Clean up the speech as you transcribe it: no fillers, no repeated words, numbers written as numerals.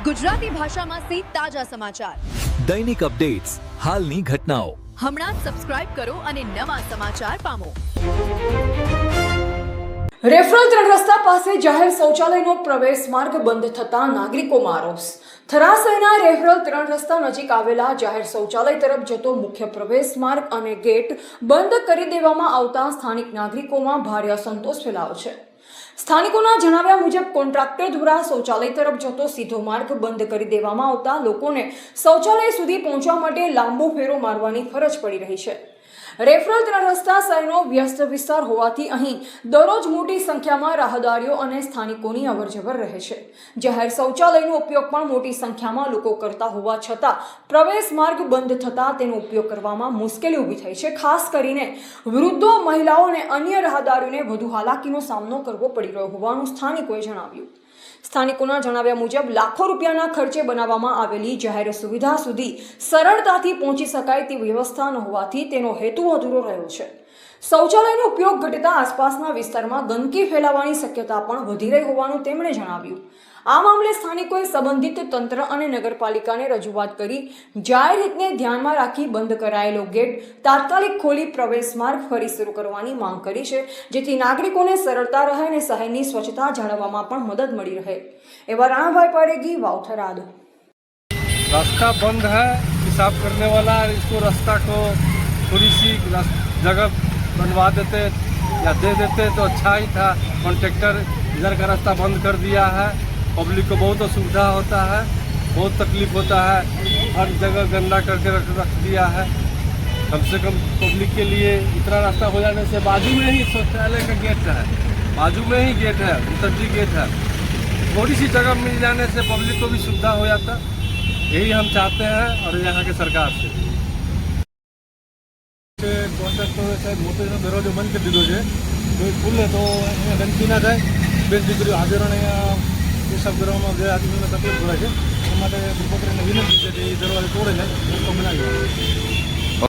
ગુજરાતી ભાષામાં તાજા સમાચાર, દૈનિક અપડેટ્સ, હાલની ઘટનાઓ. હમણાં જ સબસ્ક્રાઇબ કરો અને નવા સમાચાર પામો. રેફરલ 3 રસ્તા પાસે જાહેર શૌચાલયનો પ્રવેશ માર્ગ બંધ થતા નાગરિકોમાં રોષ. થરા શહેરના રેફરલ 3 રસ્તા નજીક આવેલા જાહેર શૌચાલય તરફ જતો મુખ્ય પ્રવેશ માર્ગ અને ગેટ બંધ કરી દેવામાં આવતા સ્થાનિક નાગરિકોમાં ભારે અસંતોષ ફેલાયો છે. સ્થાનિકોના જણાવ્યા મુજબ કોન્ટ્રાક્ટર દ્વારા શૌચાલય તરફ જતો સીધો માર્ગ બંધ કરી દેવામાં આવતા લોકોને શૌચાલય સુધી પહોંચવા માટે લાંબો ફેરો મારવાની ફરજ પડી રહી છે. રેફરલ 3 રસ્તા શહેરનો વ્યસ્ત વિસ્તાર હોવાથી અહીં દરરોજ મોટી સંખ્યામાં રાહદારીઓ અને સ્થાનિકોની અવરજવર રહે છે. જાહેર શૌચાલયનો ઉપયોગ પણ મોટી સંખ્યામાં લોકો કરતા હોવા છતાં પ્રવેશ માર્ગ બંધ થતાં તેનો ઉપયોગ કરવામાં મુશ્કેલી ઊભી થઈ છે. ખાસ કરીને વૃદ્ધો, મહિલાઓ અને અન્ય રાહદારીઓને વધુ હાલાકીનો સામનો કરવો પડી રહ્યો હોવાનું સ્થાનિકોએ જણાવ્યું. સ્થાનિકોના જણાવ્યા મુજબ લાખો રૂપિયાના ખર્ચે બનાવવામાં આવેલી જાહેર સુવિધા સુધી સરળતાથી પહોંચી શકાય તેવી વ્યવસ્થા ન હોવાથી તેનો હેતુ અધૂરો રહ્યો છે. શૌચાલયનો ઉપયોગ ઘટતા આસપાસના વિસ્તારમાં ગંદકી ફેલાવાની શક્યતા પણ વધી રહી હોવાનું તેમણે જણાવ્યું. આ મામલે સ્થાનિકોએ સંબંધિત તંત્ર અને નગરપાલિકાને રજૂઆત કરી જાહેર હિતને ધ્યાનમાં રાખી બંધ કરાયેલો ગેટ તાત્કાલિક ખોલી પ્રવેશ માર્ગ ફરી શરૂ કરવાની માંગ કરી છે, જેથી નાગરિકોને સરળતા રહે અને શહેરની સ્વચ્છતા જાળવવામાં પણ મદદ મળી રહે. એવા રાણાભાઈ પારેગી, વાવથરાદ. रास्ता बंद है, पेशाब करने वाला इसको रास्ता को थोड़ी सी जगह बनवा देते या दे देते तो अच्छा ही था. कॉन्ट्रैक्टर इधर का रास्ता बंद कर दिया है. पब्लिक को बहुत असुविधा होता है, बहुत तकलीफ होता है. हर जगह गंदा करके रख दिया है. कम से कम पब्लिक के लिए इतना रास्ता हो जाने से बाजू में ही शौचालय का गेट है, बाजू में ही गेट है, मुतद्दी गेट है. थोड़ी सी जगह मिल जाने से पब्लिक को भी सुविधा हो जाता. यही हम चाहते हैं और यहाँ के सरकार से. કોન્ટ્રાક્ટરોએ સાહેબ મોટો દરવાજો બંધ કરી દીધો છે. જો ખુલે તો અહીંયા ગંદકી ના થાય. બેન દીકરીઓ હાજરોને અહીંયા પેશાબ કરવામાં જે આદમીઓને તકલીફ પડે છે એ માટે પ્રપત્રને વિનંતી છે કે એ દરવાજો તોડે જાય રસ્તો બનાવી.